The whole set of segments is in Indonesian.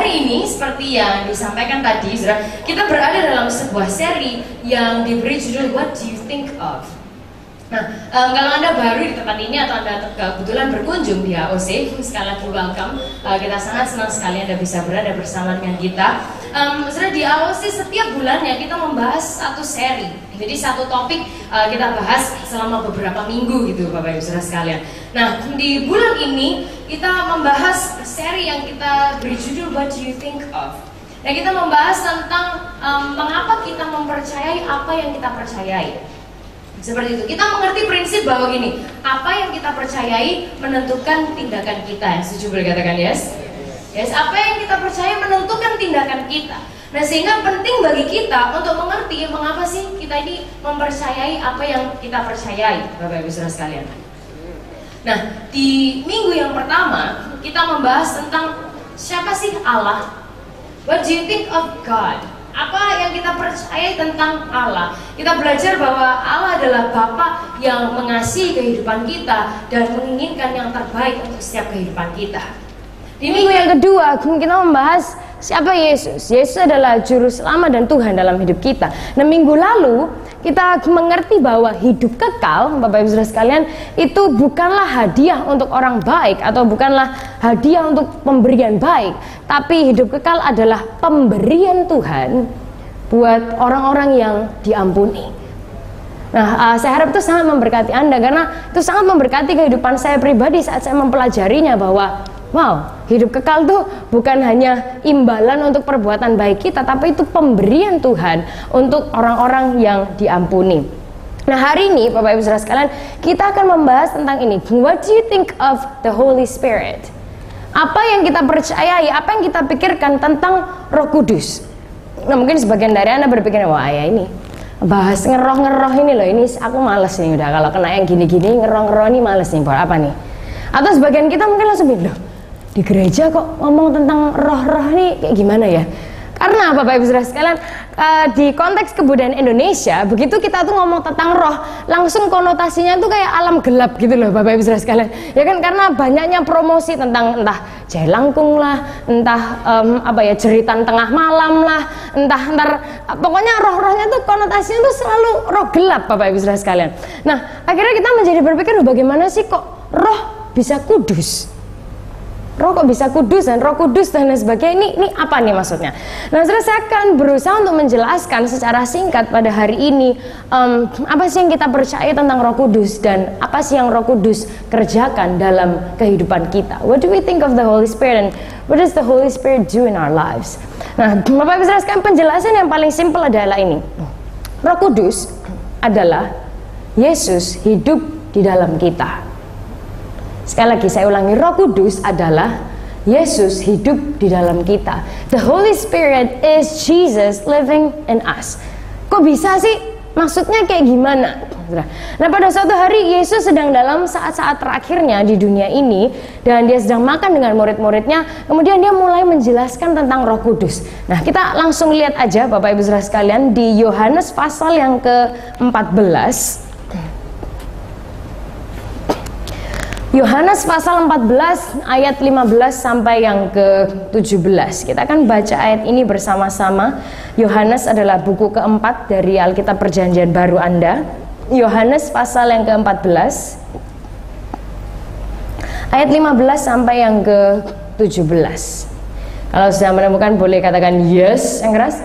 hari ini seperti yang disampaikan tadi, saudara, kita berada dalam sebuah seri yang diberi judul What Do You Think Of? Nah, kalau Anda baru di tempat ini atau Anda kebetulan berkunjung di AOC, sekali lagi welcome. Kita sangat senang sekali Anda bisa berada bersama dengan kita. Saudara, di AOC setiap bulannya kita membahas satu seri. Jadi satu topik kita bahas selama beberapa minggu gitu, Bapak Ibu Saudara sekalian. Nah, di bulan ini kita membahas seri yang kita beri judul What Do You Think Of? Nah, kita membahas tentang mengapa kita mempercayai apa yang kita percayai. Seperti itu, kita mengerti prinsip bahwa gini, apa yang kita percayai menentukan tindakan kita. Yang setuju boleh katakan yes? Yes, apa yang kita percaya menentukan tindakan kita. Nah, sehingga penting bagi kita untuk mengerti mengapa sih kita ini mempercayai apa yang kita percayai, Bapak Ibu Saudara sekalian. Nah, di minggu yang pertama kita membahas tentang siapa sih Allah? What do you think of God? Apa yang kita percayai tentang Allah? Kita belajar bahwa Allah adalah Bapa yang mengasihi kehidupan kita dan menginginkan yang terbaik untuk setiap kehidupan kita. Di minggu yang kedua kita membahas siapa Yesus. Yesus adalah juru selamat dan Tuhan dalam hidup kita. Nah, minggu lalu kita mengerti bahwa hidup kekal, Bapak Ibu Saudara sekalian, itu bukanlah hadiah untuk orang baik atau bukanlah hadiah untuk pemberian baik, tapi hidup kekal adalah pemberian Tuhan buat orang-orang yang diampuni. Nah, saya harap itu sangat memberkati Anda, karena itu sangat memberkati kehidupan saya pribadi saat saya mempelajarinya bahwa wow, hidup kekal tuh bukan hanya imbalan untuk perbuatan baik kita, tapi itu pemberian Tuhan untuk orang-orang yang diampuni. Nah, hari ini Bapak Ibu Saudara sekalian, kita akan membahas tentang ini. What do you think of the Holy Spirit? Apa yang kita percayai, apa yang kita pikirkan tentang Roh Kudus? Nah, mungkin sebagian dari Anda berpikir, wah ya ini bahas ngeroh-ngeroh ini loh, ini aku males nih udah, kalau kena yang gini-gini ngeroh-ngeroh ini males nih, buat apa nih? Atau sebagian kita mungkin langsung bilang, di gereja kok ngomong tentang roh-roh nih kayak gimana ya? Karena Bapak Ibu Saudara sekalian, di konteks kebudayaan Indonesia, begitu kita tuh ngomong tentang roh, langsung konotasinya tuh kayak alam gelap gitu loh, Bapak Ibu Saudara sekalian. Ya kan, karena banyaknya promosi tentang entah jelangkung lah, entah jeritan tengah malam lah, entah pokoknya roh-rohnya tuh konotasinya tuh selalu roh gelap, Bapak Ibu Saudara sekalian. Nah, akhirnya kita menjadi berpikir, bagaimana sih kok roh bisa kudus? Roh kok bisa kudus dan Roh Kudus dan lain sebagainya, ini apa nih maksudnya? Nah, saya akan berusaha untuk menjelaskan secara singkat pada hari ini apa sih yang kita percaya tentang Roh Kudus dan apa sih yang Roh Kudus kerjakan dalam kehidupan kita. What do we think of the Holy Spirit and what does the Holy Spirit do in our lives? Nah, Bapak Ibu Saudara sekalian, penjelasan yang paling simpel adalah ini. Roh Kudus adalah Yesus hidup di dalam kita. Sekali lagi saya ulangi, Roh Kudus adalah Yesus hidup di dalam kita. The Holy Spirit is Jesus living in us. Kok bisa sih? Maksudnya kayak gimana? Nah, pada suatu hari Yesus sedang dalam saat-saat terakhirnya di dunia ini, dan dia sedang makan dengan murid-muridnya. Kemudian dia mulai menjelaskan tentang Roh Kudus. Nah, kita langsung lihat aja Bapak Ibu Saudara sekalian di Yohanes pasal yang ke-14. Yohanes pasal 14 ayat 15 sampai yang ke-17. Kita akan baca ayat ini bersama-sama. Yohanes adalah buku keempat dari Alkitab Perjanjian Baru Anda. Yohanes pasal yang ke-14 ayat 15 sampai yang ke-17. Kalau sudah menemukan boleh katakan yes yang keras.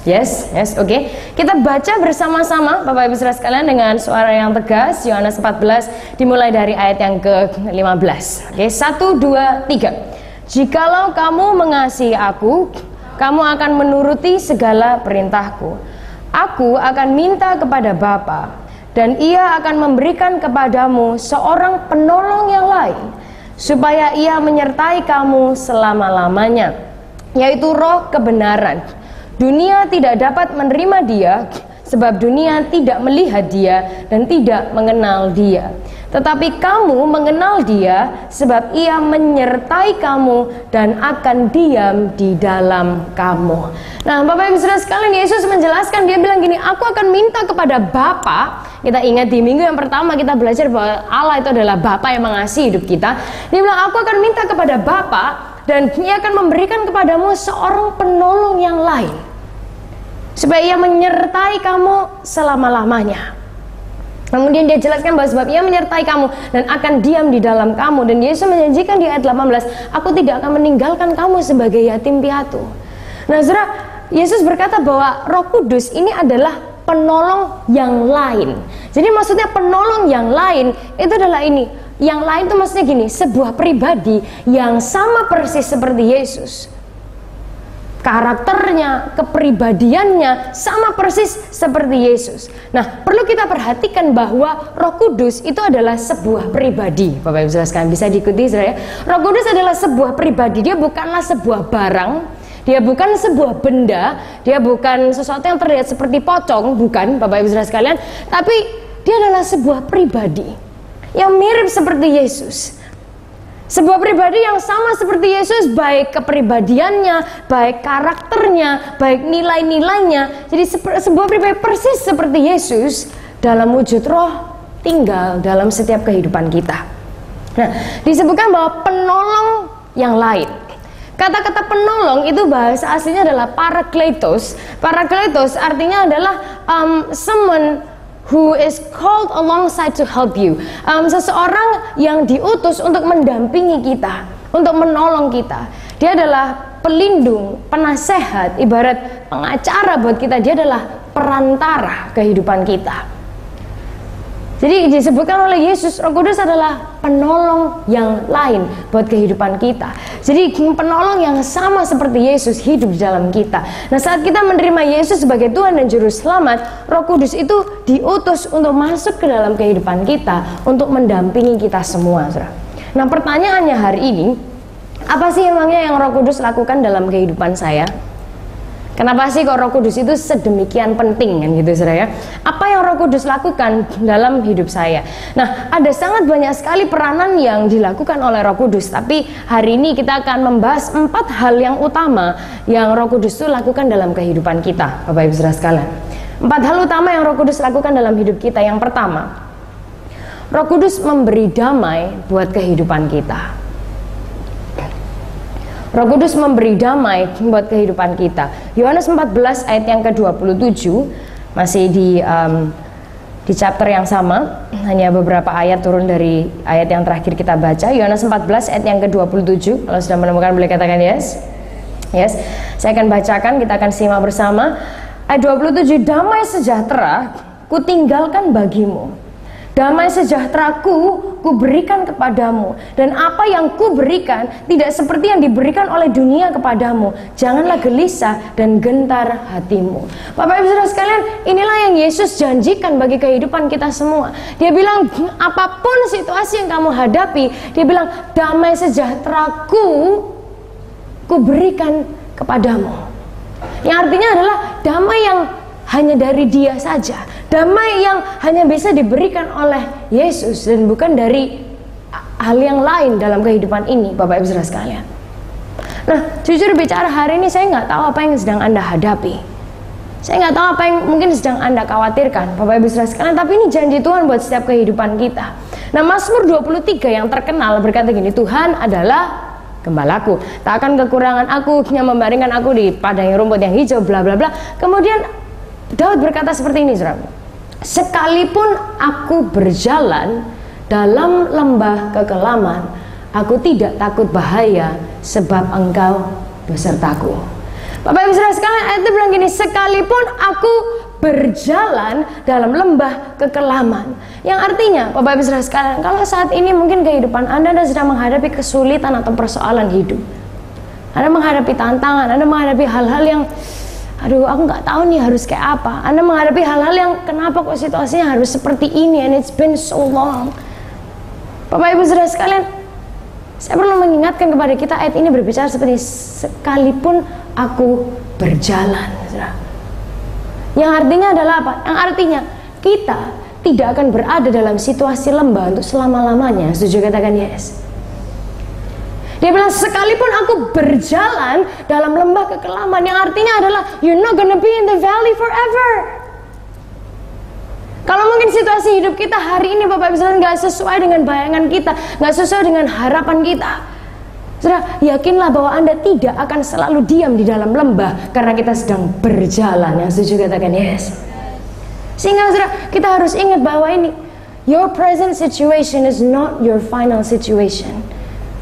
Yes, oke. Kita baca bersama-sama Bapak Ibu Saudara sekalian dengan suara yang tegas. Yohanes 14 dimulai dari ayat yang ke-15. Oke, 1, 2, 3. Jikalau kamu mengasihi aku, kamu akan menuruti segala perintahku. Aku akan minta kepada Bapa, dan Ia akan memberikan kepadamu seorang penolong yang lain, supaya Ia menyertai kamu selama-lamanya, yaitu Roh kebenaran. Dunia tidak dapat menerima Dia, sebab dunia tidak melihat Dia dan tidak mengenal Dia. Tetapi kamu mengenal Dia, sebab Ia menyertai kamu dan akan diam di dalam kamu. Nah, Bapak Ibu Saudara sekalian, Yesus menjelaskan, dia bilang gini, aku akan minta kepada Bapa. Kita ingat di minggu yang pertama kita belajar bahwa Allah itu adalah Bapa yang mengasihi hidup kita. Dia bilang, aku akan minta kepada Bapa dan ia akan memberikan kepadamu seorang penolong yang lain, supaya ia menyertai kamu selama-lamanya. Kemudian dia jelaskan bahwa sebab ia menyertai kamu dan akan diam di dalam kamu. Dan Yesus menjanjikan di ayat 18, aku tidak akan meninggalkan kamu sebagai yatim piatu. Nah saudara, Yesus berkata bahwa Roh Kudus ini adalah penolong yang lain. Jadi maksudnya penolong yang lain itu adalah ini. Yang lain itu maksudnya gini, sebuah pribadi yang sama persis seperti Yesus. Karakternya, kepribadiannya sama persis seperti Yesus. Nah, perlu kita perhatikan bahwa Roh Kudus itu adalah sebuah pribadi. Bapak Ibu saudara sekalian, bisa diikuti saudara ya. Roh Kudus adalah sebuah pribadi, dia bukanlah sebuah barang, dia bukan sebuah benda, dia bukan sesuatu yang terlihat seperti pocong, bukan Bapak Ibu saudara sekalian, tapi dia adalah sebuah pribadi yang mirip seperti Yesus. Sebuah pribadi yang sama seperti Yesus, baik kepribadiannya, baik karakternya, baik nilai-nilainya. Jadi sebuah pribadi persis seperti Yesus dalam wujud Roh tinggal dalam setiap kehidupan kita. Nah, disebutkan bahwa penolong yang lain. Kata-kata penolong itu bahasa aslinya adalah parakletos. Parakletos artinya adalah someone who is called alongside to help you. Seseorang yang diutus untuk mendampingi kita, untuk menolong kita. Dia adalah pelindung, penasehat, ibarat pengacara buat kita. Dia adalah perantara kehidupan kita. Jadi disebutkan oleh Yesus, Roh Kudus adalah penolong yang lain buat kehidupan kita. Jadi penolong yang sama seperti Yesus hidup di dalam kita. Nah, saat kita menerima Yesus sebagai Tuhan dan Juru Selamat, Roh Kudus itu diutus untuk masuk ke dalam kehidupan kita, untuk mendampingi kita semua. Nah, pertanyaannya hari ini, apa sih emangnya yang Roh Kudus lakukan dalam kehidupan saya? Kenapa sih kok Roh Kudus itu sedemikian penting kan gitu saudara ya? Apa yang Roh Kudus lakukan dalam hidup saya? Nah, ada sangat banyak sekali peranan yang dilakukan oleh Roh Kudus. Tapi hari ini kita akan membahas 4 hal yang utama yang Roh Kudus itu lakukan dalam kehidupan kita, Bapak Ibu saudara sekalian. 4 hal utama yang Roh Kudus lakukan dalam hidup kita. Yang pertama, Roh Kudus memberi damai buat kehidupan kita. Roh Kudus memberi damai buat kehidupan kita. Yohanes 14 ayat yang ke-27, masih di chapter yang sama, hanya beberapa ayat turun dari ayat yang terakhir kita baca. Yohanes 14 ayat yang ke-27. Kalau sudah menemukan boleh katakan yes. Yes. Saya akan bacakan, kita akan simak bersama. Ayat 27, damai sejahtera kutinggalkan bagimu. Damai sejahteraku kuberikan kepadamu, dan apa yang kuberikan tidak seperti yang diberikan oleh dunia kepadamu. Janganlah gelisah dan gentar hatimu. Bapak Ibu saudara sekalian, inilah yang Yesus janjikan bagi kehidupan kita semua. Dia bilang, apapun situasi yang kamu hadapi, dia bilang, damai sejahteraku kuberikan kepadamu. Yang artinya adalah damai yang hanya dari Dia saja, damai yang hanya bisa diberikan oleh Yesus dan bukan dari hal yang lain dalam kehidupan ini, Bapak Ibu saudara sekalian. Nah, jujur bicara hari ini saya nggak tahu apa yang sedang Anda hadapi. Saya nggak tahu apa yang mungkin sedang Anda khawatirkan, Bapak Ibu saudara sekalian. Tapi ini janji Tuhan buat setiap kehidupan kita. Nah, Mazmur 23 yang terkenal berkata gini, Tuhan adalah gembalaku, tak akan kekurangan aku, yang membaringkan aku di padang rumput yang hijau, bla bla bla. Kemudian Daud berkata seperti ini, saudara. Sekalipun aku berjalan dalam lembah kekelaman, aku tidak takut bahaya, sebab Engkau besertaku. Bapak Ibu saudara sekalian, ayat itu bilang gini, sekalipun aku berjalan dalam lembah kekelaman. Yang artinya, Bapak Ibu saudara sekalian, kalau saat ini mungkin kehidupan Anda sedang menghadapi kesulitan atau persoalan hidup, Anda menghadapi tantangan, Anda menghadapi hal-hal yang aduh, aku nggak tahu nih harus kayak apa. Anda menghadapi hal-hal yang kenapa kok situasinya harus seperti ini, and it's been so long. Bapak Ibu saudara sekalian, saya perlu mengingatkan kepada kita, ayat ini berbicara seperti sekalipun aku berjalan, saudara. Yang artinya adalah apa? Yang artinya kita tidak akan berada dalam situasi lembah untuk selama-lamanya. Setuju katakan yes? Dia bilang sekalipun aku berjalan dalam lembah kekelaman, yang artinya adalah you're not gonna be in the valley forever. Kalau mungkin situasi hidup kita hari ini Bapak Ibu saudara nggak sesuai dengan bayangan kita, nggak sesuai dengan harapan kita, Saudara, yakinlah bahwa Anda tidak akan selalu diam di dalam lembah karena kita sedang berjalan. Yang setuju katakan yes. Sehingga saudara, kita harus ingat bahwa ini, your present situation is not your final situation.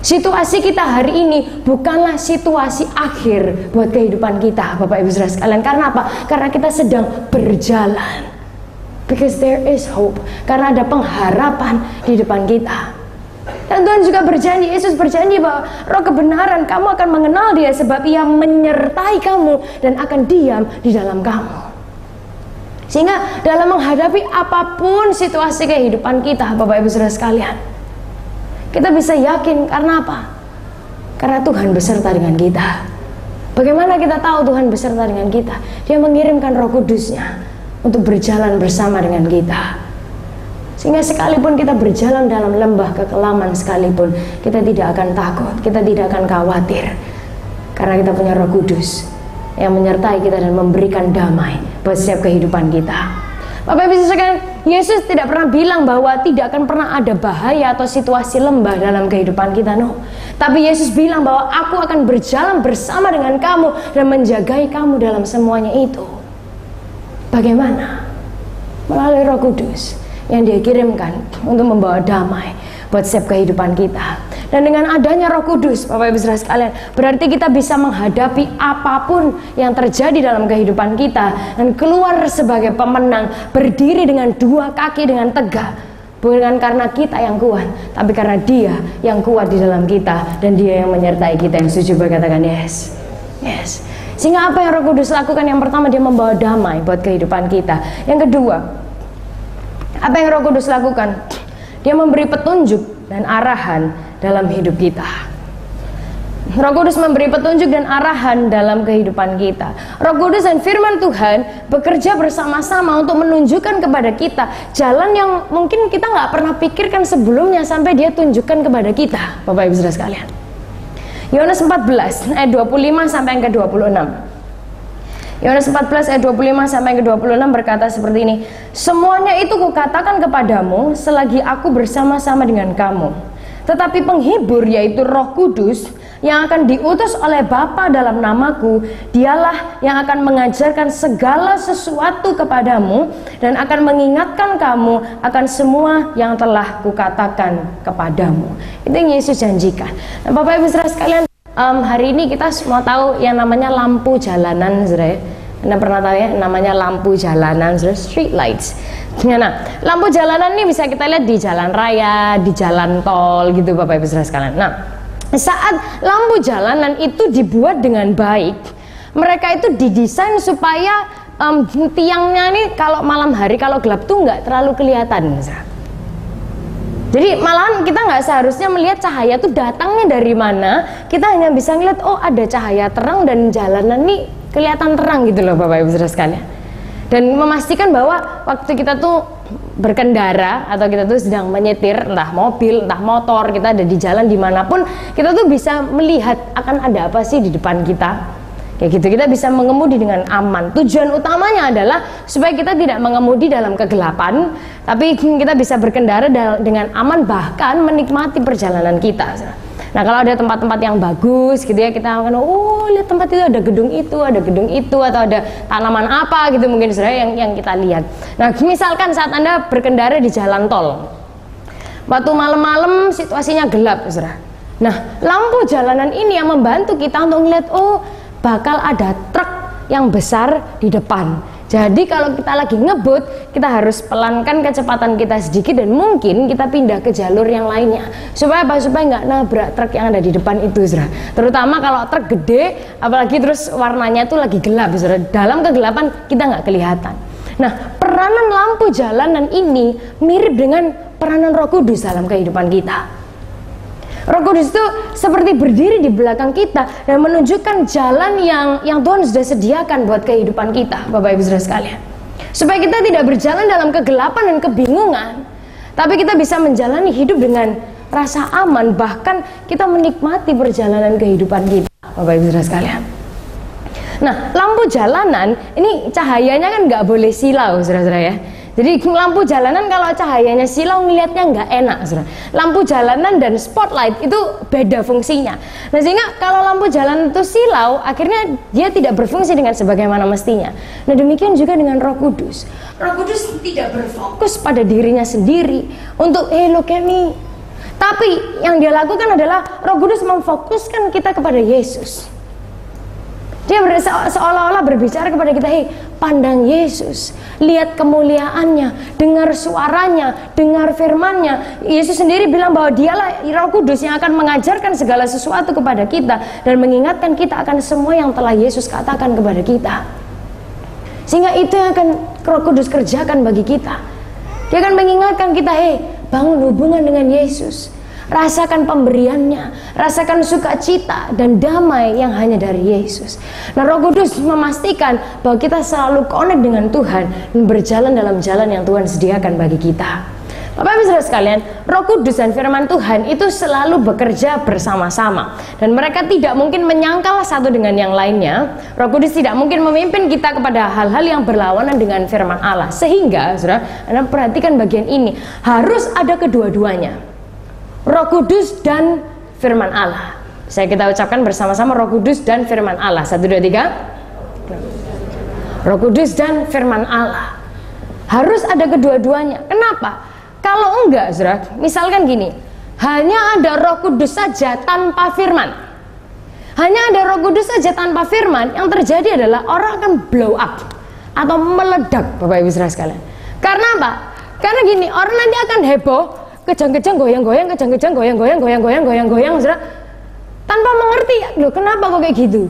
Situasi kita hari ini bukanlah situasi akhir buat kehidupan kita, Bapak Ibu Saudara sekalian. Karena apa? Karena kita sedang berjalan. Because there is hope. Karena ada pengharapan di depan kita. Dan Tuhan juga berjanji, Yesus berjanji bahwa roh kebenaran, kamu akan mengenal dia sebab ia menyertai kamu dan akan diam di dalam kamu. Sehingga dalam menghadapi apapun situasi kehidupan kita, Bapak Ibu Saudara sekalian, kita bisa yakin karena apa? Karena Tuhan beserta dengan kita. Bagaimana kita tahu Tuhan beserta dengan kita? Dia mengirimkan Roh Kudus-Nya untuk berjalan bersama dengan kita. Sehingga sekalipun kita berjalan dalam lembah kekelaman sekalipun, kita tidak akan takut, kita tidak akan khawatir. Karena kita punya Roh Kudus yang menyertai kita dan memberikan damai buat setiap kehidupan kita. Bapak Ibu sekalian, Yesus tidak pernah bilang bahwa tidak akan pernah ada bahaya atau situasi lembah dalam kehidupan kita, no. Tapi Yesus bilang bahwa aku akan berjalan bersama dengan kamu dan menjagai kamu dalam semuanya itu. Bagaimana? Melalui Roh Kudus yang Dia kirimkan untuk membawa damai buat setiap kehidupan kita. Dan dengan adanya Roh Kudus, Bapak Ibu Saudara sekalian, berarti kita bisa menghadapi apapun yang terjadi dalam kehidupan kita dan keluar sebagai pemenang, berdiri dengan dua kaki dengan tegak. Bukan karena kita yang kuat, tapi karena Dia yang kuat di dalam kita dan Dia yang menyertai kita. Yang setuju berkatakan yes. Yes. Sehingga apa yang Roh Kudus lakukan? Yang pertama, Dia membawa damai buat kehidupan kita. Yang kedua, apa yang Roh Kudus lakukan? Dia memberi petunjuk dan arahan dalam hidup kita. Roh Kudus memberi petunjuk dan arahan dalam kehidupan kita. Roh Kudus dan firman Tuhan bekerja bersama-sama untuk menunjukkan kepada kita jalan yang mungkin kita nggak pernah pikirkan sebelumnya sampai Dia tunjukkan kepada kita, Bapak Ibu Saudara sekalian. Yohanes 14 ayat 25 sampai yang ke-26. Yohanes 14 ayat 25 sampai ke 26 berkata seperti ini. Semuanya itu kukatakan kepadamu selagi aku bersama-sama dengan kamu. Tetapi penghibur, yaitu Roh Kudus yang akan diutus oleh Bapa dalam namaku, Dialah yang akan mengajarkan segala sesuatu kepadamu dan akan mengingatkan kamu akan semua yang telah kukatakan kepadamu. Itu yang Yesus janjikan. Nah, Bapak Ibu Saudara sekalian, hari ini kita semua tahu yang namanya lampu jalanan, saudara. Anda pernah tahu ya namanya lampu jalanan, saudara, street lights. Nah, lampu jalanan ini bisa kita lihat di jalan raya, di jalan tol gitu, Bapak Ibu Saudara sekalian. Nah, saat lampu jalanan itu dibuat dengan baik, mereka itu didesain supaya tiangnya ini kalau malam hari, kalau gelap tuh nggak terlalu kelihatan, saudara. Jadi malahan kita nggak seharusnya melihat cahaya itu datangnya dari mana. Kita hanya bisa ngeliat, oh ada cahaya terang dan jalanan nih kelihatan terang gitu loh, Bapak Ibu Saudara sekalian. Dan memastikan bahwa waktu kita tuh berkendara atau kita tuh sedang menyetir, entah mobil, entah motor, kita ada di jalan dimanapun, kita tuh bisa melihat akan ada apa sih di depan kita. Kayak gitu, kita bisa mengemudi dengan aman. Tujuan utamanya adalah supaya kita tidak mengemudi dalam kegelapan, tapi kita bisa berkendara dengan aman, bahkan menikmati perjalanan kita. Nah, kalau ada tempat-tempat yang bagus gitu ya, kita akan, oh lihat tempat itu, ada gedung itu, atau ada tanaman apa gitu mungkin saudara yang kita lihat. Nah, misalkan saat Anda berkendara di jalan tol, waktu malam-malam situasinya gelap saudara. Nah, lampu jalanan ini yang membantu kita untuk melihat, oh bakal ada truk yang besar di depan. Jadi kalau kita lagi ngebut, kita harus pelankan kecepatan kita sedikit dan mungkin kita pindah ke jalur yang lainnya. Supaya apa? Supaya nggak nabrak truk yang ada di depan itu, saudara. Terutama kalau truk gede, apalagi terus warnanya tuh lagi gelap, saudara. Dalam kegelapan kita nggak kelihatan. Nah, peranan lampu jalanan ini mirip dengan peranan Roh Kudus dalam kehidupan kita. Roh Kudus itu seperti berdiri di belakang kita dan menunjukkan jalan yang Tuhan sudah sediakan buat kehidupan kita, Bapak Ibu Saudara sekalian. Supaya kita tidak berjalan dalam kegelapan dan kebingungan, tapi kita bisa menjalani hidup dengan rasa aman, bahkan kita menikmati perjalanan kehidupan kita, Bapak Ibu Saudara sekalian. Nah, lampu jalanan ini cahayanya kan nggak boleh silau, saudara-saudara ya. Jadi lampu jalanan kalau cahayanya silau ngelihatnya nggak enak, saudara. Lampu jalanan dan spotlight itu beda fungsinya. Nah sehingga kalau lampu jalanan itu silau, akhirnya dia tidak berfungsi dengan sebagaimana mestinya. Nah demikian juga dengan Roh Kudus. Roh Kudus tidak berfokus pada dirinya sendiri untuk look at me. Tapi yang dia lakukan adalah Roh Kudus memfokuskan kita kepada Yesus. Dia seolah-olah berbicara kepada kita, pandang Yesus, lihat kemuliaannya, dengar suaranya, dengar firmannya. Yesus sendiri bilang bahwa dialah Roh Kudus yang akan mengajarkan segala sesuatu kepada kita dan mengingatkan kita akan semua yang telah Yesus katakan kepada kita. Sehingga itu yang akan Roh Kudus kerjakan bagi kita. Dia akan mengingatkan kita, bangun hubungan dengan Yesus. Rasakan pemberiannya, rasakan sukacita dan damai yang hanya dari Yesus. Nah Roh Kudus memastikan bahwa kita selalu connect dengan Tuhan dan berjalan dalam jalan yang Tuhan sediakan bagi kita. Bapak Ibu Saudara sekalian, Roh Kudus dan firman Tuhan itu selalu bekerja bersama-sama dan mereka tidak mungkin menyangkal satu dengan yang lainnya. Roh Kudus tidak mungkin memimpin kita kepada hal-hal yang berlawanan dengan firman Allah. Sehingga Saudara, Anda perhatikan bagian ini, harus ada kedua-duanya. Roh Kudus dan firman Allah. Kita ucapkan bersama-sama, Roh Kudus dan firman Allah. 1, 2, 3. Roh Kudus dan firman Allah. Harus ada kedua-duanya. Kenapa? Kalau enggak, saudara, misalkan gini, hanya ada Roh Kudus saja tanpa firman. Hanya ada Roh Kudus saja tanpa firman, yang terjadi adalah orang akan blow up atau meledak, Bapak Ibu Saudara sekalian. Karena apa? Karena gini, orang nanti akan heboh, kejang-kejang, goyang-goyang, kejang-kejang, goyang-goyang, saudara, tanpa mengerti, loh kenapa kok kayak gitu?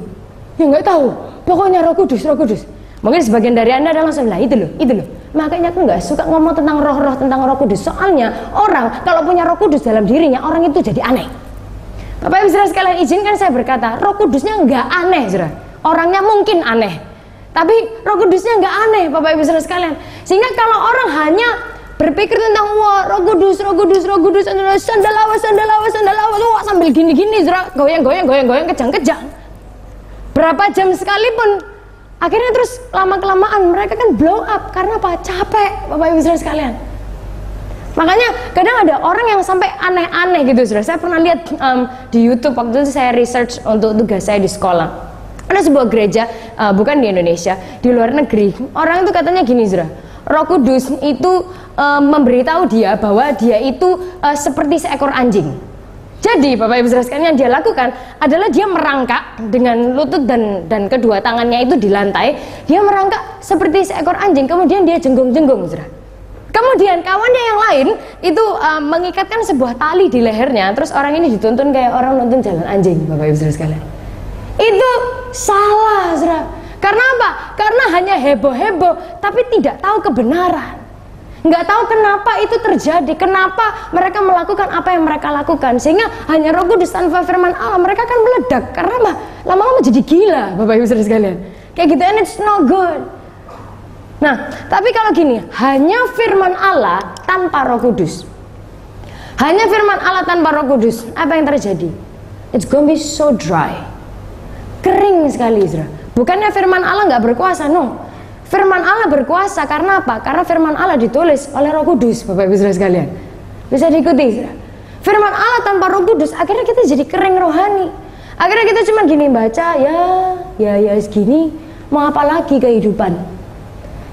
Ya nggak tahu, pokoknya Roh Kudus, Roh Kudus. Mungkin sebagian dari Anda ada langsung, itu loh. Makanya aku nggak suka ngomong tentang roh-roh, tentang Roh Kudus. Soalnya orang kalau punya Roh Kudus dalam dirinya, orang itu jadi aneh. Bapak Ibu Saudara sekalian, izinkan saya berkata, Roh Kudusnya nggak aneh, saudara. Orangnya mungkin aneh, tapi Roh Kudusnya nggak aneh, Bapak Ibu Saudara sekalian. Sehingga kalau orang hanya berpikir tentang wah Roh Kudus, sandalawa, wah sambil gini-gini, goyang, kejang-kejang. Berapa jam sekalipun, akhirnya terus lama-kelamaan mereka kan blow up. Karena apa? Capek, Bapak Ibu Saudara sekalian. Makanya kadang ada orang yang sampai aneh-aneh gitu, saudara. Saya pernah lihat di YouTube waktu itu saya research untuk tugas saya di sekolah. Ada sebuah gereja, bukan di Indonesia, di luar negeri. Orang itu katanya gini, saudara. Roh Kudus itu memberitahu dia bahwa dia itu seperti seekor anjing. Jadi Bapak Ibu Saudara sekalian, yang dia lakukan adalah dia merangkak dengan lutut dan kedua tangannya itu di lantai. Dia merangkak seperti seekor anjing, kemudian dia jenggung-jenggung, saudara. Kemudian kawannya yang lain itu mengikatkan sebuah tali di lehernya. Terus orang ini dituntun kayak orang nonton jalan anjing, Bapak Ibu Saudara sekalian. Itu salah, saudara. Karena apa? Karena hanya heboh-heboh, tapi tidak tahu kebenaran. Nggak tahu kenapa itu terjadi, kenapa mereka melakukan apa yang mereka lakukan. Sehingga hanya Roh Kudus tanpa firman Allah, mereka akan meledak. Karena apa? Lama-lama jadi gila, Bapak Ibu Saudara sekalian. Kayak gitu, and it's no good. Nah, tapi kalau gini, hanya firman Allah tanpa Roh Kudus. Hanya firman Allah tanpa Roh Kudus, apa yang terjadi? It's gonna be so dry. Kering sekali, saudara. Bukannya firman Allah nggak berkuasa, no. Firman Allah berkuasa karena apa? Karena firman Allah ditulis oleh Roh Kudus, Bapak Ibu Saudara sekalian. Bisa diikuti, saudara. Firman Allah tanpa Roh Kudus, akhirnya kita jadi kering rohani. Akhirnya kita cuma gini baca, ya segini. Mau apa lagi kehidupan?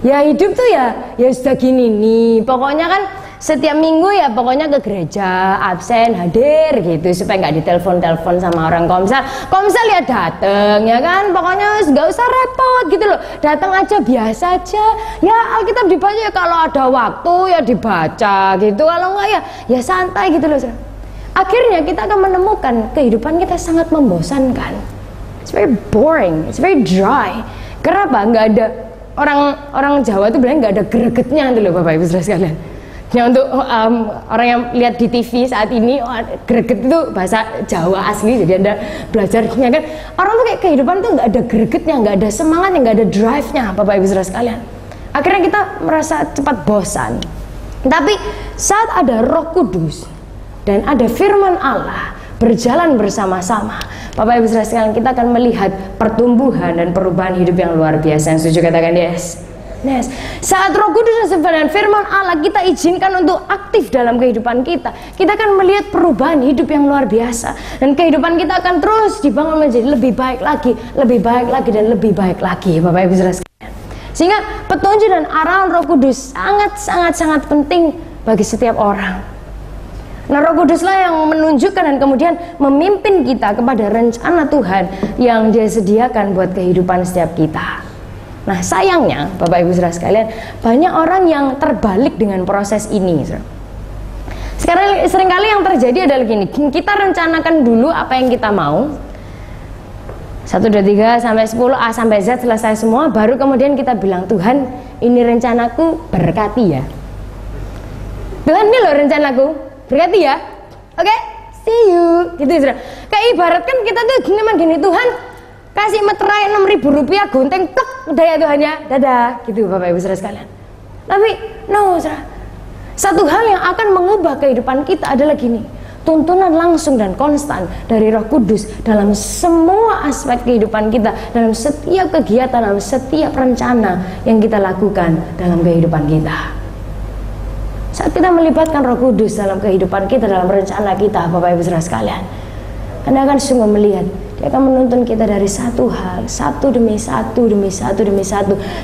Ya hidup tuh ya sudah gini nih. Pokoknya kan setiap minggu ya pokoknya ke gereja, absen, hadir gitu supaya nggak ditelepon-telepon sama orang komsel. Komsel ya dateng ya kan, pokoknya nggak usah repot gitu loh. Datang aja biasa aja. Ya Alkitab dibaca ya kalau ada waktu ya dibaca gitu. Kalau nggak ya santai gitu loh. Akhirnya kita akan menemukan kehidupan kita sangat membosankan. It's very boring, it's very dry. Kenapa? Nggak ada orang Jawa tuh bilang nggak ada gregetnya tuh loh, Bapak Ibu Saudara sekalian. Ya untuk orang yang lihat di TV saat ini, greget itu bahasa Jawa asli, jadi Anda belajarnya kan. Orang tuh kayak kehidupan tuh nggak ada gregetnya, nggak ada semangatnya, nggak ada drive-nya, Bapak Ibu Saudara sekalian. Akhirnya kita merasa cepat bosan. Tapi saat ada Roh Kudus dan ada firman Allah berjalan bersama-sama, Bapak Ibu Saudara sekalian, kita akan melihat pertumbuhan dan perubahan hidup yang luar biasa. Yang setuju katakan yes. goodness. Saat Roh Kudus dan firman Allah kita izinkan untuk aktif dalam kehidupan kita, kita akan melihat perubahan hidup yang luar biasa, dan kehidupan kita akan terus dibangun menjadi lebih baik lagi, lebih baik lagi, dan lebih baik lagi, Bapak Ibu Saudara sekalian. Sehingga petunjuk dan arahan Roh Kudus sangat penting bagi setiap orang. Nah, Roh Kuduslah yang menunjukkan dan kemudian memimpin kita kepada rencana Tuhan yang Dia sediakan buat kehidupan setiap kita. Nah, sayangnya Bapak Ibu Saudara sekalian, banyak orang yang terbalik dengan proses ini. Sekarang seringkali yang terjadi adalah gini, kita rencanakan dulu apa yang kita mau, 1, 2, 3 sampai 10, A sampai Z selesai semua, baru kemudian kita bilang, Tuhan, ini rencanaku, berkati ya. Tuhan, ini loh rencanaku, berkati ya. Oke, see you. Gitu ya. Kayak ibaratkan kita tuh gini, Tuhan kasih meterai 6.000 rupiah gunting, tek, udah ya Tuhan ya, dadah. Gitu Bapak Ibu Saudara sekalian. Tapi no, saudara, satu hal yang akan mengubah kehidupan kita adalah gini, tuntunan langsung dan konstan dari Roh Kudus dalam semua aspek kehidupan kita, dalam setiap kegiatan, dalam setiap rencana yang kita lakukan dalam kehidupan kita. Saat kita melibatkan Roh Kudus dalam kehidupan kita, dalam rencana kita, Bapak Ibu Saudara sekalian, Anda akan sungguh melihat Dia akan menuntun kita dari satu hal, satu demi satu.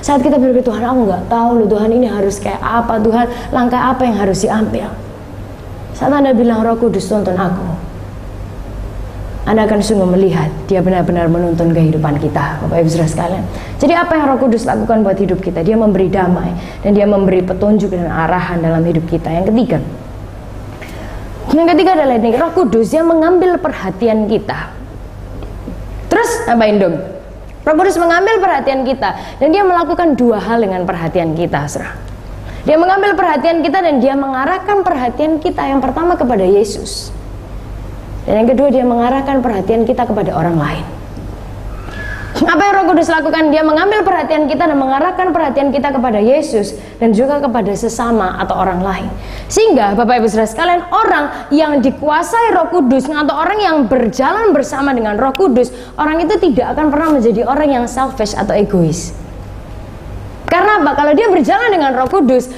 Saat kita berpikir, Tuhan, aku nggak tahu loh Tuhan, ini harus kayak apa, Tuhan, langkah apa yang harus diambil. Saat Anda bilang, Roh Kudus tuntun aku, Anda akan sungguh melihat Dia benar-benar menuntun kehidupan kita, Bapak Ibu Saudara sekalian. Jadi apa yang Roh Kudus lakukan buat hidup kita? Dia memberi damai, dan Dia memberi petunjuk dan arahan dalam hidup kita. Yang ketiga adalah ini, Roh Kudus yang mengambil perhatian kita. Terus apain dong? Roh Kudus mengambil perhatian kita, dan Dia melakukan dua hal dengan perhatian kita, saudara. Dia mengambil perhatian kita dan Dia mengarahkan perhatian kita, yang pertama kepada Yesus, dan yang kedua Dia mengarahkan perhatian kita kepada orang lain. Apa yang Roh Kudus lakukan? Dia mengambil perhatian kita dan mengarahkan perhatian kita kepada Yesus dan juga kepada sesama atau orang lain. Sehingga Bapak Ibu Saudara sekalian, orang yang dikuasai Roh Kudus atau orang yang berjalan bersama dengan Roh Kudus, orang itu tidak akan pernah menjadi orang yang selfish atau egois. Karena apa? Kalau dia berjalan dengan Roh Kudus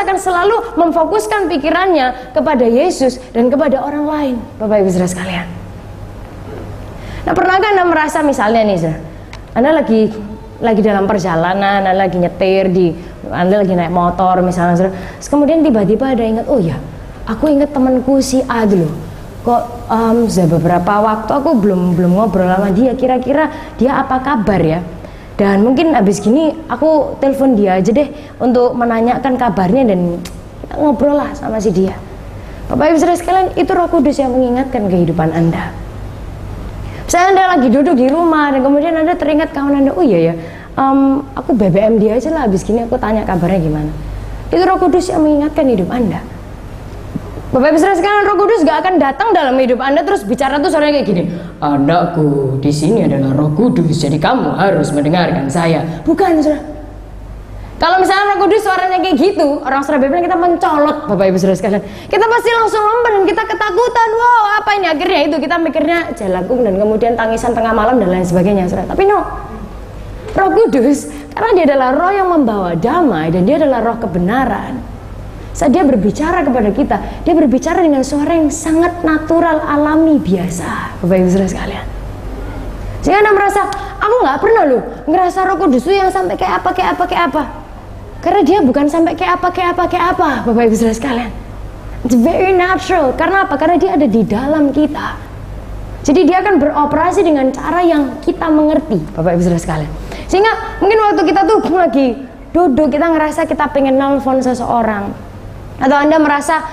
akan selalu memfokuskan pikirannya kepada Yesus dan kepada orang lain, Bapak Ibu Saudara sekalian. Nah, pernahkah Anda merasa misalnya nih, saudara, Anda lagi dalam perjalanan, Anda lagi nyetir, Anda lagi naik motor misalnya, saudara, kemudian tiba-tiba ada ingat, oh ya, aku ingat temanku si A dulu, kok beberapa waktu aku belum ngobrol sama dia, kira-kira dia apa kabar ya? Dan mungkin abis gini aku telepon dia aja deh untuk menanyakan kabarnya dan ngobrol lah sama si dia. Bapak Ibu Saudara sekalian, itu Roh Kudus yang mengingatkan kehidupan Anda. Misalnya Anda lagi duduk di rumah dan kemudian Anda teringat kawan Anda, oh iya ya, aku BBM dia aja lah, abis gini aku tanya kabarnya gimana. Itu Roh Kudus yang mengingatkan hidup Anda. Bapak Ibu Saudara sekalian, Roh Kudus gak akan datang dalam hidup Anda terus bicara tuh suaranya kayak gini, anakku, di sini adalah Roh Kudus, jadi kamu harus mendengarkan saya. Bukan, saudara. Kalau misalnya Roh Kudus suaranya kayak gitu, orang Surabaya kita mencolot, Bapak Ibu Saudara sekalian. Kita pasti langsung lompat dan kita ketakutan. Wow, apa ini? Akhirnya itu kita mikirnya jalagung dan kemudian tangisan tengah malam dan lain sebagainya, saudara. Tapi no, Roh Kudus, karena Dia adalah Roh yang membawa damai dan Dia adalah Roh kebenaran. Saat Dia berbicara kepada kita, Dia berbicara dengan suara yang sangat natural, alami, biasa, Bapak Ibu Saudara sekalian. Sehingga Anda merasa, aku nggak pernah loh ngerasa Roh Kudus itu yang sampai kayak apa. Karena Dia bukan sampai kayak apa, Bapak Ibu Saudara sekalian. It's very natural. Karena apa? Karena Dia ada di dalam kita. Jadi Dia akan beroperasi dengan cara yang kita mengerti, Bapak Ibu Saudara sekalian. Sehingga mungkin waktu kita tuh lagi duduk, kita ngerasa kita pengen nelfon seseorang, atau Anda merasa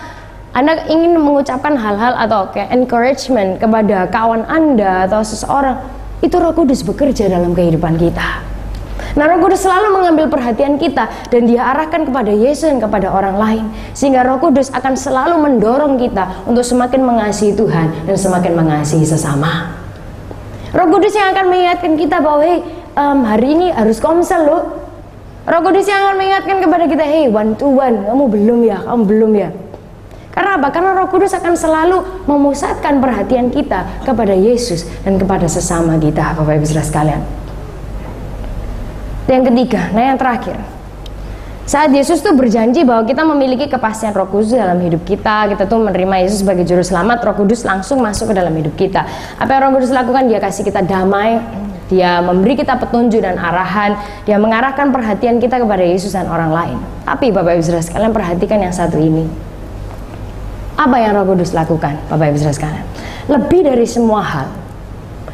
Anda ingin mengucapkan hal-hal atau kayak encouragement kepada kawan Anda atau seseorang, itu Roh Kudus bekerja dalam kehidupan kita. Nah, Roh Kudus selalu mengambil perhatian kita dan Dia arahkan kepada Yesus dan kepada orang lain, sehingga Roh Kudus akan selalu mendorong kita untuk semakin mengasihi Tuhan dan semakin mengasihi sesama. Roh Kudus yang akan mengingatkan kita bahwa hari ini harus komsel loh. Roh Kudus yang akan mengingatkan kepada kita, hey, one to one, kamu belum ya. Karena apa? Karena Roh Kudus akan selalu memusatkan perhatian kita kepada Yesus dan kepada sesama kita, Bapak Ibu Saudara sekalian. Yang ketiga, nah yang terakhir, Saat Yesus tuh berjanji bahwa kita memiliki kepastian Roh Kudus dalam hidup kita tuh menerima Yesus sebagai juru selamat, Roh Kudus langsung masuk ke dalam hidup kita. Apa yang Roh Kudus lakukan? Dia kasih kita damai, Dia memberi kita petunjuk dan arahan, Dia mengarahkan perhatian kita kepada Yesus dan orang lain. Tapi Bapak Ibu Saudara sekalian, perhatikan yang satu ini. Apa yang Roh Kudus lakukan, Bapak Ibu Saudara sekalian? Lebih dari semua hal,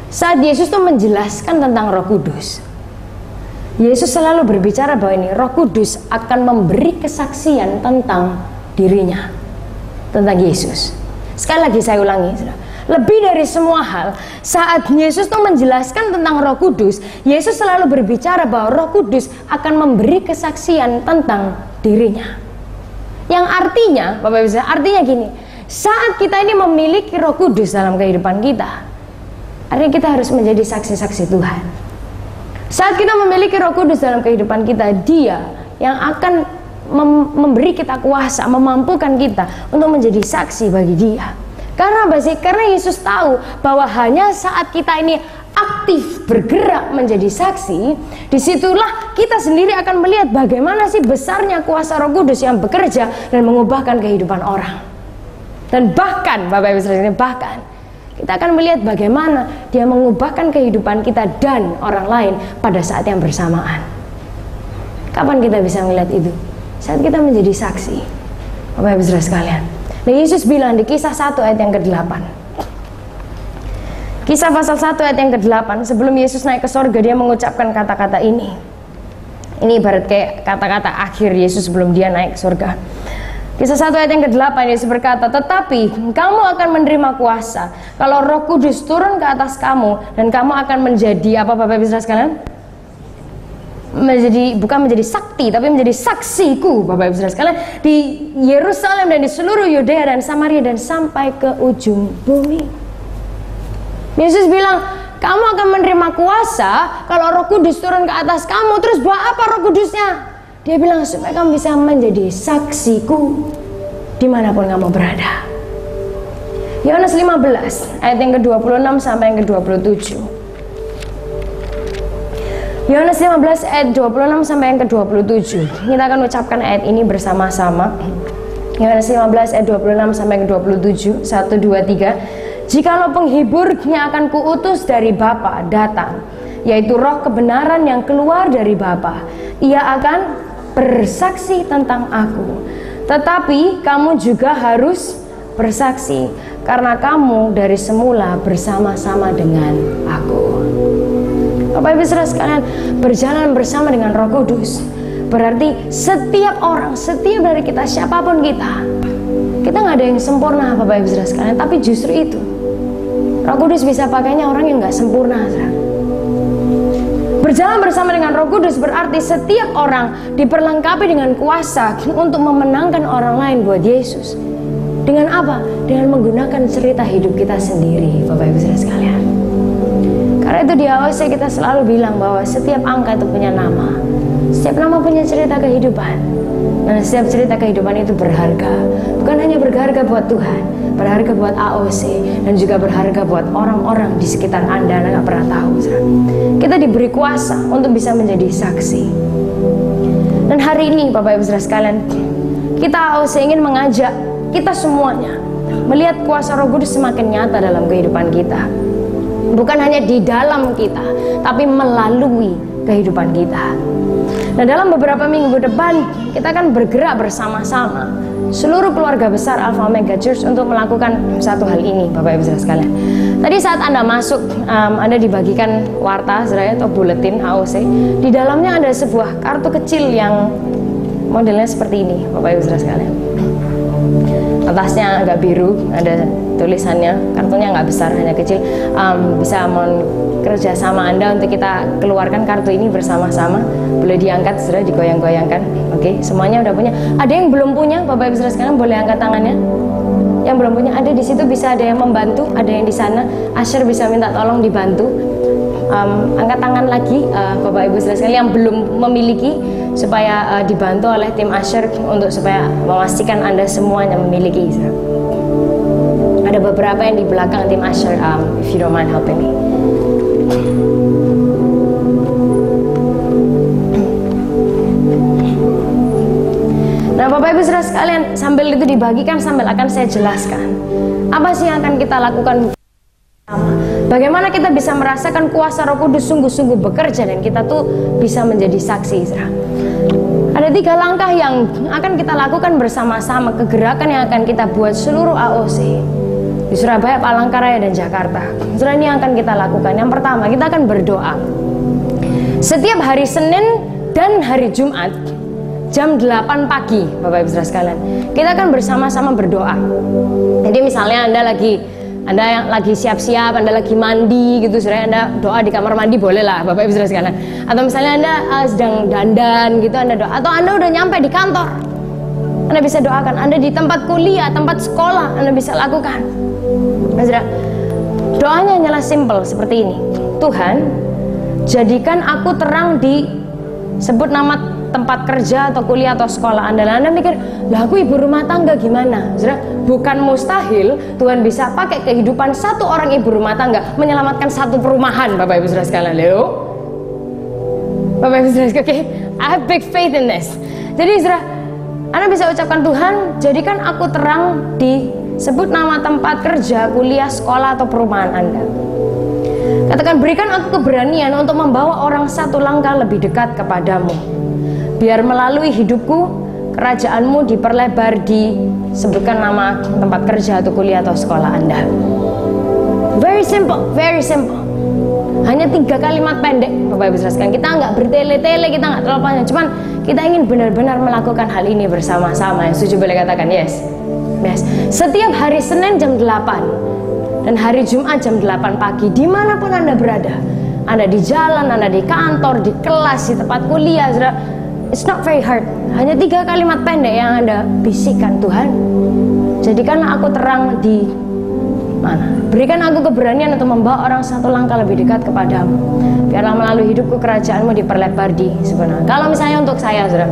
saat Yesus tuh menjelaskan tentang Roh Kudus, Yesus selalu berbicara bahwa ini Roh Kudus akan memberi kesaksian tentang dirinya, tentang Yesus. Sekali lagi saya ulangi, lebih dari semua hal, saat Yesus tuh menjelaskan tentang Roh Kudus, Yesus selalu berbicara bahwa Roh Kudus akan memberi kesaksian tentang dirinya. Yang artinya, Bapak Ibu, artinya gini, saat kita ini memiliki Roh Kudus dalam kehidupan kita, artinya kita harus menjadi saksi-saksi Tuhan. Saat kita memiliki Roh Kudus dalam kehidupan kita, Dia yang akan memberi kita kuasa, memampukan kita untuk menjadi saksi bagi Dia. Karena apa sih? Karena Yesus tahu bahwa hanya saat kita ini aktif bergerak menjadi saksi, disitulah kita sendiri akan melihat bagaimana sih besarnya kuasa Roh Kudus yang bekerja dan mengubahkan kehidupan orang. Dan bahkan, Bapak Ibu Saudara, bahkan kita akan melihat bagaimana Dia mengubahkan kehidupan kita dan orang lain pada saat yang bersamaan. Kapan kita bisa melihat itu? Saat kita menjadi saksi, Bapak Ibu Saudara sekalian. Dan Yesus bilang di Kisah 1 ayat yang ke-8. Kisah pasal 1 ayat yang ke-8, sebelum Yesus naik ke sorga, Dia mengucapkan kata-kata ini. Ini ibarat kayak kata-kata akhir Yesus sebelum Dia naik ke sorga. Kisah 1 ayat yang ke-8, Yesus berkata, "Tetapi kamu akan menerima kuasa kalau Roh Kudus turun ke atas kamu, dan kamu akan menjadi," apa Bapak Ibu Saudara sekalian? Bukan menjadi sakti, tapi menjadi saksiku, Bapak Ibu Saudara sekalian, di Yerusalem dan di seluruh Yudea dan Samaria dan sampai ke ujung bumi. Yesus bilang, kamu akan menerima kuasa kalau Roh Kudus turun ke atas kamu. Terus buat apa Roh Kudusnya? Dia bilang supaya kamu bisa menjadi saksiku dimanapun kamu berada. Yohanes 15 ayat yang ke-26 sampai yang ke-27. Yohanes 15 ayat 26 sampai yang ke-27. Kita akan ucapkan ayat ini bersama-sama. Yohanes 15 ayat 26 sampai yang ke-27. 1, 2, 3. "Jikalau penghiburnya akan kuutus dari Bapa datang, yaitu Roh kebenaran yang keluar dari Bapa, Ia akan bersaksi tentang aku. Tetapi kamu juga harus bersaksi, karena kamu dari semula bersama-sama dengan aku." Bapak Ibu Saudara sekalian, berjalan bersama dengan Roh Kudus berarti setiap orang, setiap dari kita, siapapun kita nggak ada yang sempurna, Bapak Ibu Saudara sekalian. Tapi justru itu, Roh Kudus bisa pakainya orang yang nggak sempurna, saudara. Berjalan bersama dengan Roh Kudus berarti setiap orang diperlengkapi dengan kuasa untuk memenangkan orang lain buat Yesus. Dengan apa? Dengan menggunakan cerita hidup kita sendiri, Bapak Ibu Saudara sekalian. Karena itu di awal kita selalu bilang bahwa setiap angka itu punya nama, setiap nama punya cerita kehidupan, dan setiap cerita kehidupan itu berharga. Bukan hanya berharga buat Tuhan, berharga buat AOC, dan juga berharga buat orang-orang di sekitar Anda nggak pernah tahu. Kita diberi kuasa untuk bisa menjadi saksi. Dan hari ini Bapak Ibu Saudara sekalian, kita AOC ingin mengajak kita semuanya melihat kuasa Roh Kudus semakin nyata dalam kehidupan kita. Bukan hanya di dalam kita, tapi melalui kehidupan kita. Nah, dalam beberapa minggu depan kita akan bergerak bersama-sama seluruh keluarga besar Alpha Omega Church untuk melakukan satu hal ini, Bapak Ibu Saudara sekalian. Tadi saat Anda masuk, Anda dibagikan warta atau buletin AOC. Di dalamnya ada sebuah kartu kecil yang modelnya seperti ini, Bapak Ibu Saudara sekalian. Atasnya agak biru, ada tulisannya, kartunya nggak besar, hanya kecil. Bisa kerja sama Anda untuk kita keluarkan kartu ini bersama-sama. Boleh diangkat, sudah digoyang-goyangkan. Oke, semuanya udah punya. Ada yang belum punya, Bapak Ibu Saudara sekalian, boleh angkat tangannya. Yang belum punya, ada di situ, bisa ada yang membantu, ada yang di sana. Asher bisa minta tolong dibantu. Angkat tangan lagi, Bapak Ibu Saudara sekalian yang belum memiliki, supaya dibantu oleh tim Asher untuk supaya memastikan Anda semuanya memiliki. Ada beberapa yang di belakang tim Asher, if you don't mind helping me. Bapak Ibu Saudara sekalian, sambil itu dibagikan, sambil akan saya jelaskan apa sih yang akan kita lakukan. Bagaimana kita bisa merasakan kuasa Roh Kudus sungguh-sungguh bekerja dan kita tuh bisa menjadi saksi, saudara. Ada 3 langkah yang akan kita lakukan bersama-sama, kegerakan yang akan kita buat seluruh AOC di Surabaya, Palangkaraya, dan Jakarta. Saudara, ini yang akan kita lakukan. Yang pertama, kita akan berdoa. Setiap hari Senin dan hari Jumat jam 8 pagi, Bapak Ibu Saudara sekalian, kita akan bersama-sama berdoa. Jadi misalnya Anda yang lagi siap-siap, Anda lagi mandi gitu, saudara, Anda doa di kamar mandi boleh lah, Bapak Ibu Saudara sekalian. Atau misalnya Anda sedang dandan gitu, Anda doa. Atau Anda udah nyampe di kantor, Anda bisa doakan. Anda di tempat kuliah, tempat sekolah, Anda bisa lakukan. Nah, saudara, doanya hanyalah simple seperti ini. Tuhan, jadikan aku terang di, sebut nama tempat kerja atau kuliah atau sekolah Anda. Anda mikir, lah aku ibu rumah tangga gimana? Saudara, bukan mustahil Tuhan bisa pakai kehidupan satu orang ibu rumah tangga menyelamatkan satu perumahan, Bapak Ibu Saudara sekalian. Leo, Bapak Ibu Saudara sekalian, okay, I have big faith in this. Jadi saudara, Anda bisa ucapkan, Tuhan, jadikan aku terang di, sebut nama tempat kerja, kuliah, sekolah atau perumahan Anda. Katakan, berikan aku keberanian untuk membawa orang satu langkah lebih dekat kepadamu. Biar melalui hidupku, kerajaan-Mu diperlebar di, sebutkan nama tempat kerja atau kuliah atau sekolah Anda. Very simple, very simple. Hanya 3 kalimat pendek, Bapak Ibu Saudara sekalian. Kita nggak bertele-tele, kita nggak terlalu panjang. Cuman kita ingin benar-benar melakukan hal ini bersama-sama. Yang setuju boleh katakan yes. Yes. Setiap hari Senin jam 8 dan hari Jumat jam 8 pagi, dimanapun Anda berada. Anda di jalan, Anda di kantor, di kelas, di tempat kuliah, saudara. It's not very hard. Hanya 3 kalimat pendek yang Anda bisikan. Tuhan, jadikanlah aku terang di mana. Berikan aku keberanian untuk membawa orang satu langkah lebih dekat kepadamu. Biarlah melalui hidupku kerajaan-Mu diperlebar di sebenarnya. Kalau misalnya untuk saya, saudara,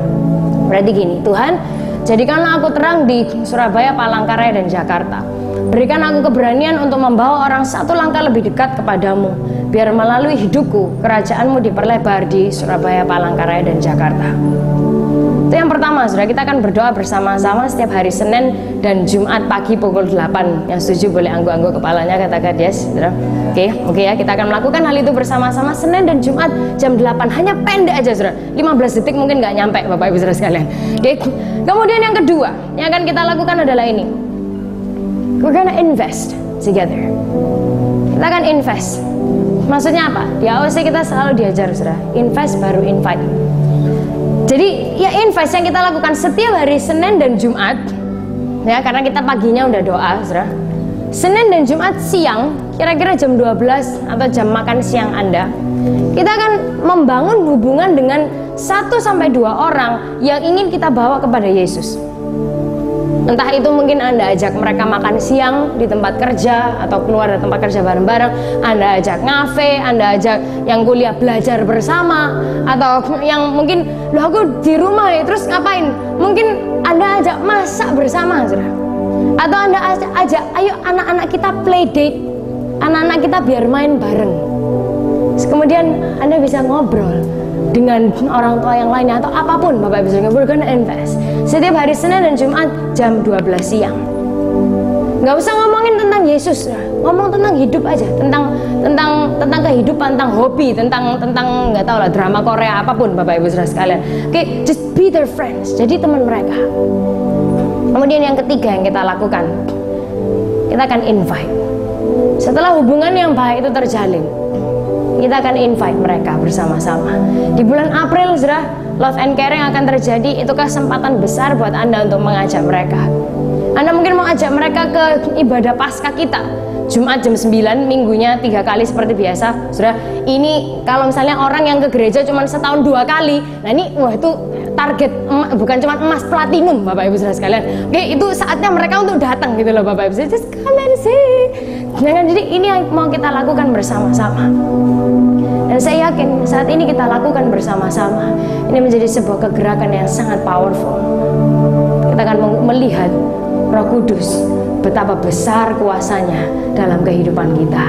berarti gini. Tuhan, jadikanlah aku terang di Surabaya, Palangkaraya, dan Jakarta. Berikan aku keberanian untuk membawa orang satu langkah lebih dekat kepadamu. Biar melalui hidupku kerajaan-Mu diperlebar di Surabaya, Palangkaraya, dan Jakarta. Itu yang pertama, saudara. Kita akan berdoa bersama-sama setiap hari Senin dan Jumat pagi pukul 8. Yang setuju boleh angguk-angguk kepalanya, katakan yes, saudara. Oke ya, kita akan melakukan hal itu bersama-sama Senin dan Jumat jam 8. Hanya pendek aja, saudara. 15 detik mungkin nggak nyampe, Bapak Ibu Saudara sekalian. Oke. Kemudian yang kedua yang akan kita lakukan adalah ini. We're gonna invest together. Kita akan invest. Maksudnya apa? Di AOC kita selalu diajar, saudara, invest baru invite. Jadi ya invest yang kita lakukan setiap hari Senin dan Jumat, ya, karena kita paginya udah doa, saudara. Senin dan Jumat siang, kira-kira jam 12 atau jam makan siang Anda, kita akan membangun hubungan dengan 1-2 orang yang ingin kita bawa kepada Yesus. Entah itu mungkin Anda ajak mereka makan siang di tempat kerja atau keluar dari tempat kerja bareng-bareng, Anda ajak ngafe, Anda ajak yang kuliah belajar bersama, atau yang mungkin, loh aku di rumah ya terus ngapain? Mungkin Anda ajak masak bersama, saudara. Atau Anda ajak, ayo anak-anak kita play date, anak-anak kita biar main bareng. Terus kemudian Anda bisa ngobrol dengan orang tua yang lainnya atau apapun, Bapak Ibu Saudara. We're gonna invest setiap hari Senin dan Jumat jam 12 siang. Nggak usah ngomongin tentang Yesus, ngomong tentang hidup aja, tentang kehidupan, tentang hobi, tentang nggak tahu lah, drama Korea apapun, Bapak Ibu Saudara sekalian. Oke, just be their friends, jadi teman mereka. Kemudian yang ketiga yang kita lakukan, kita akan invite. Setelah hubungan yang baik itu terjalin, kita akan invite mereka bersama-sama. Di bulan April, saudara, Love and Caring akan terjadi. Itu kesempatan besar buat Anda untuk mengajak mereka. Anda mungkin mau ajak mereka ke ibadah Paskah kita, Jumat jam 9, minggunya 3 kali seperti biasa, saudara. Ini kalau misalnya orang yang ke gereja cuma setahun 2 kali, nah ini wah itu target bukan cuma emas, platinum, Bapak Ibu Saudara sekalian. Oke, itu saatnya mereka untuk datang gitu loh, Bapak Ibu. Just come and see. Jadi ini yang mau kita lakukan bersama-sama. Dan saya yakin saat ini kita lakukan bersama-sama, ini menjadi sebuah kegerakan yang sangat powerful. Kita akan melihat Roh Kudus betapa besar kuasanya dalam kehidupan kita.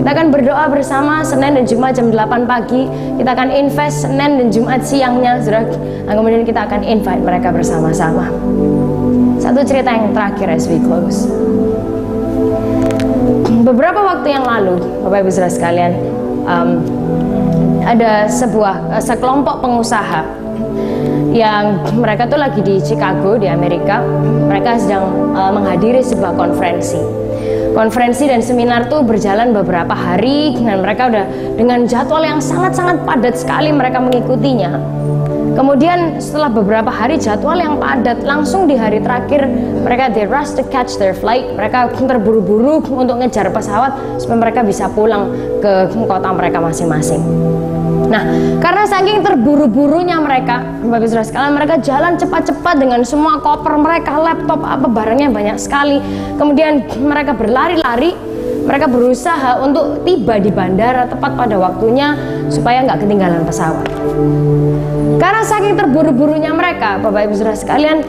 Kita Kita akan berdoa bersama Senin dan Jumat jam 8 pagi. Kita akan invest Senin dan Jumat siangnya, saudara. Dan kemudian kita akan invite mereka bersama-sama. Satu cerita yang terakhir as we close. Beberapa waktu yang lalu, Bapak Ibu saudara sekalian, ada sekelompok pengusaha yang mereka tuh lagi di Chicago di Amerika. Mereka sedang menghadiri sebuah konferensi dan seminar tuh berjalan beberapa hari, dan mereka udah dengan jadwal yang sangat-sangat padat sekali mereka mengikutinya. Kemudian setelah beberapa hari jadwal yang padat, langsung di hari terakhir mereka they rush to catch their flight. Mereka terburu-buru untuk ngejar pesawat supaya mereka bisa pulang ke kota mereka masing-masing. Nah, karena saking terburu-burunya mereka, Bapak Ibu Saudara sekalian, mereka jalan cepat-cepat dengan semua koper mereka, laptop, barangnya banyak sekali. Kemudian mereka berlari-lari, mereka berusaha untuk tiba di bandara tepat pada waktunya supaya nggak ketinggalan pesawat. Karena saking terburu-burunya mereka, Bapak Ibu Saudara sekalian,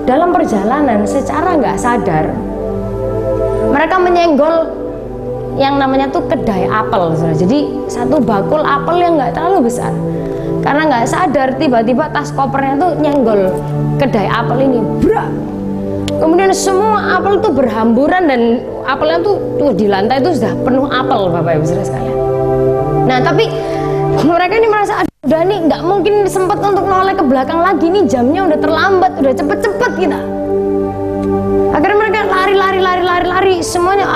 dalam perjalanan secara nggak sadar mereka menyenggol yang namanya tuh kedai apel, saudara. Jadi satu bakul apel yang nggak terlalu besar. Karena nggak sadar, tiba-tiba tas kopernya tuh nyenggol kedai apel ini, brak. Kemudian semua apel tuh berhamburan dan apelnya tuh di lantai itu sudah penuh apel, Bapak Ibu saudara sekalian. Nah, tapi mereka ini merasa udah nih nggak mungkin sempat untuk noleh ke belakang lagi, nih jamnya udah terlambat, udah cepet-cepet kita. Akhirnya mereka lari, semuanya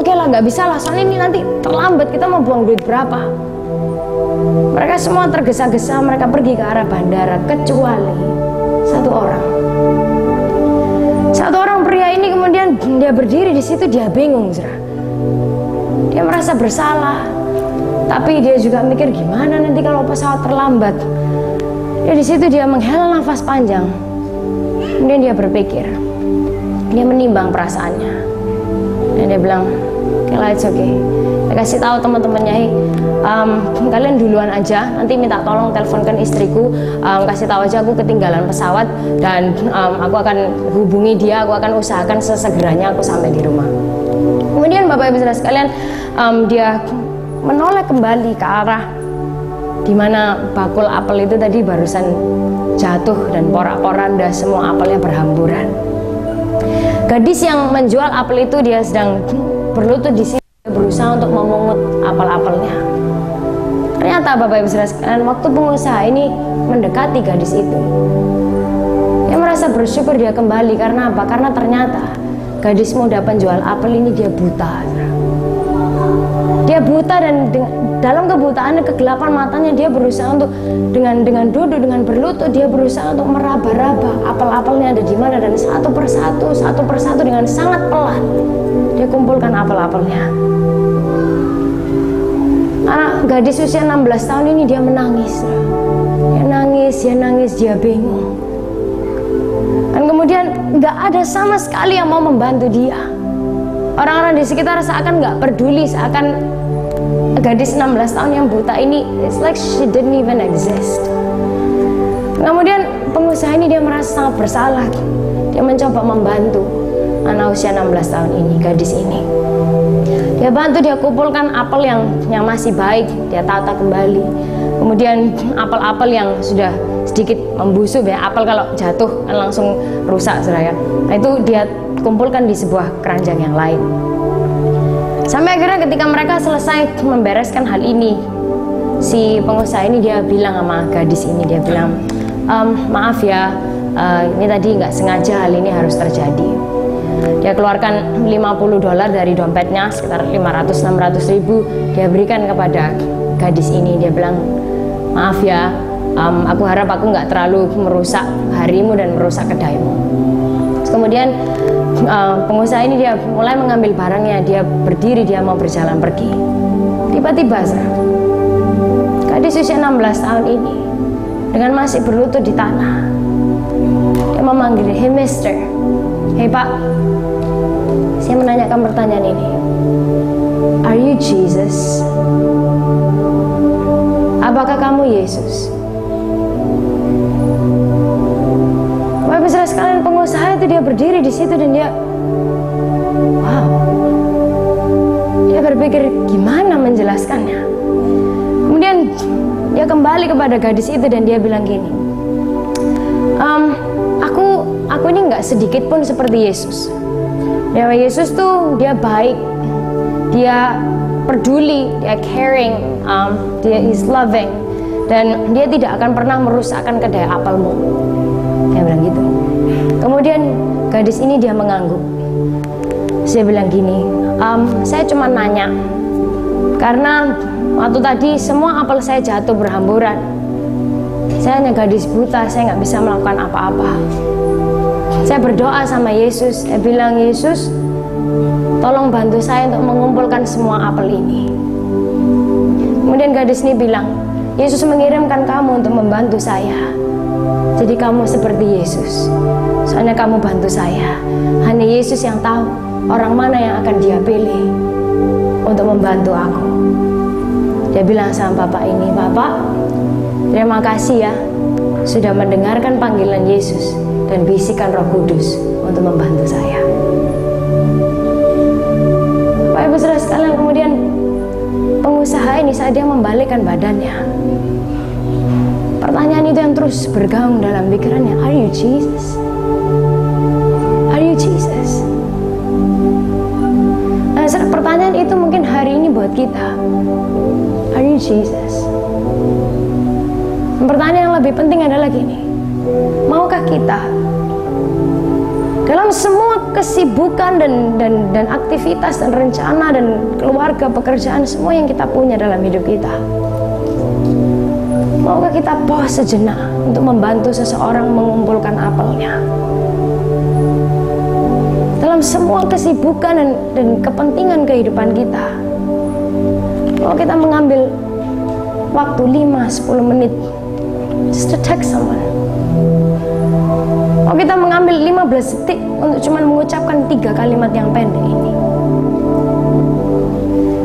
oke lah, nggak bisa lah, soalnya ini nanti terlambat, kita mau buang duit berapa. Mereka semua tergesa-gesa, mereka pergi ke arah bandara, kecuali satu orang pria ini. Kemudian dia berdiri di situ, dia bingung, saudara. Dia merasa bersalah, tapi dia juga mikir gimana nanti kalau pesawat terlambat. Dia di situ dia menghela nafas panjang, kemudian dia berpikir. Dia menimbang perasaannya dan dia bilang, "Okay, it's okay." Dia kasih tahu teman-temannya, kalian duluan aja, nanti minta tolong teleponkan istriku, kasih tahu aja aku ketinggalan pesawat, dan aku akan hubungi dia, aku akan usahakan sesegeranya aku sampai di rumah. Kemudian Bapak Ibu saudara sekalian, dia menoleh kembali ke arah dimana bakul apel itu tadi barusan jatuh dan porak-poranda, semua apelnya berhamburan. Gadis yang menjual apel itu dia sedang berlutut di sini, berusaha untuk memungut apel-apelnya. Ternyata Bapak Ibu saudara sekalian, waktu pengusaha ini mendekati gadis itu, dia merasa bersyukur dia kembali. Karena apa? Karena ternyata gadis muda penjual apel ini dia buta. Dia buta, dan dalam kebutaannya, kegelapan matanya, dia berusaha untuk dengan duduk, dengan berlutut, dia berusaha untuk meraba-raba apel-apelnya ada di mana, dan satu persatu dengan sangat pelan dia kumpulkan apel-apelnya. Anak gadis usia 16 tahun ini dia menangis. Dia nangis, dia bingung. Dan kemudian nggak ada sama sekali yang mau membantu dia. Orang-orang di sekitar seakan nggak peduli, seakan gadis 16 tahun yang buta ini, it's like she didn't even exist. Kemudian pengusaha ini dia merasa sangat bersalah. Dia mencoba membantu anak usia 16 tahun ini, gadis ini. Dia bantu, dia kumpulkan apel yang masih baik, dia tata kembali. Kemudian apel-apel yang sudah sedikit membusuk, ya, apel kalau jatuh kan langsung rusak, saudara. Nah, itu dia kumpulkan di sebuah keranjang yang lain. Sampai akhirnya ketika mereka selesai membereskan hal ini, si pengusaha ini dia bilang sama gadis ini, dia bilang, maaf ya, ini tadi nggak sengaja hal ini harus terjadi. Dia keluarkan $50 dari dompetnya, sekitar 500-600 ribu, dia berikan kepada gadis ini. Dia bilang, maaf ya, aku harap aku nggak terlalu merusak harimu dan merusak kedaimu. Kemudian pengusaha ini dia mulai mengambil barangnya, dia berdiri, dia mau berjalan pergi. Tiba-tiba gadis usia 16 tahun ini dengan masih berlutut di tanah, dia memanggil, "Hey mister, hey pak, saya menanyakan pertanyaan ini, are you Jesus? Apakah kamu Yesus?" Bapak saudara sekalian, pengusaha itu dia berdiri di situ dan dia, wow, dia berpikir gimana menjelaskannya. Kemudian dia kembali kepada gadis itu dan dia bilang gini, aku ini nggak sedikit pun seperti Yesus. Bahwa Yesus tuh dia baik, dia peduli, dia caring, dia is loving, dan dia tidak akan pernah merusakkan kedai apelmu. Dia bilang gitu. Kemudian gadis ini dia mengangguk. Saya bilang gini, saya cuma nanya karena waktu tadi semua apel saya jatuh berhamburan. Saya hanya gadis buta, saya nggak bisa melakukan apa-apa. Saya berdoa sama Yesus, saya bilang, Yesus, tolong bantu saya untuk mengumpulkan semua apel ini. Kemudian gadis ini bilang, Yesus mengirimkan kamu untuk membantu saya. Jadi kamu seperti Yesus, soalnya kamu bantu saya. Hanya Yesus yang tahu orang mana yang akan dia pilih untuk membantu aku. Dia bilang sama bapak ini, Bapak, terima kasih ya sudah mendengarkan panggilan Yesus dan bisikan Roh Kudus untuk membantu saya. Bapak Ibu Saudara sekalian, kemudian pengusaha ini saat dia membalikkan badannya, pertanyaan itu yang terus bergaung dalam pikirannya, Are you Jesus? Are you Jesus? Nah, pertanyaan itu mungkin hari ini buat kita, Are you Jesus? Pertanyaan yang lebih penting adalah gini, maukah kita dalam semua kesibukan dan aktivitas dan rencana dan keluarga, pekerjaan, semua yang kita punya dalam hidup kita, maukah kita pause sejenak untuk membantu seseorang mengumpulkan apelnya? Dalam semua kesibukan dan kepentingan kehidupan kita, mau kita mengambil waktu 5-10 menit just to text someone. Mau kita mengambil 15 detik untuk cuma mengucapkan 3 kalimat yang pendek ini.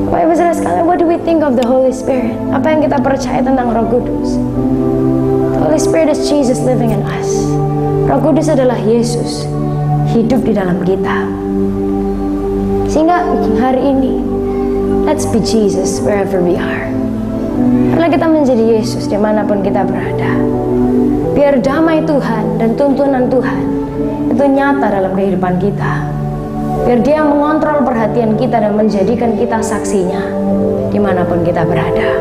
Bapak Ibu Saudara sekalian, what do we think of the Holy Spirit? Apa yang kita percaya tentang Roh Kudus? The Holy Spirit is Jesus living in us. Roh Kudus adalah Yesus hidup di dalam kita. Sehingga hari ini, let's be Jesus wherever we are. Karena kita menjadi Yesus dimanapun kita berada. Biar damai Tuhan dan tuntunan Tuhan itu nyata dalam kehidupan kita. Biar dia mengontrol perhatian kita dan menjadikan kita saksinya dimanapun kita berada.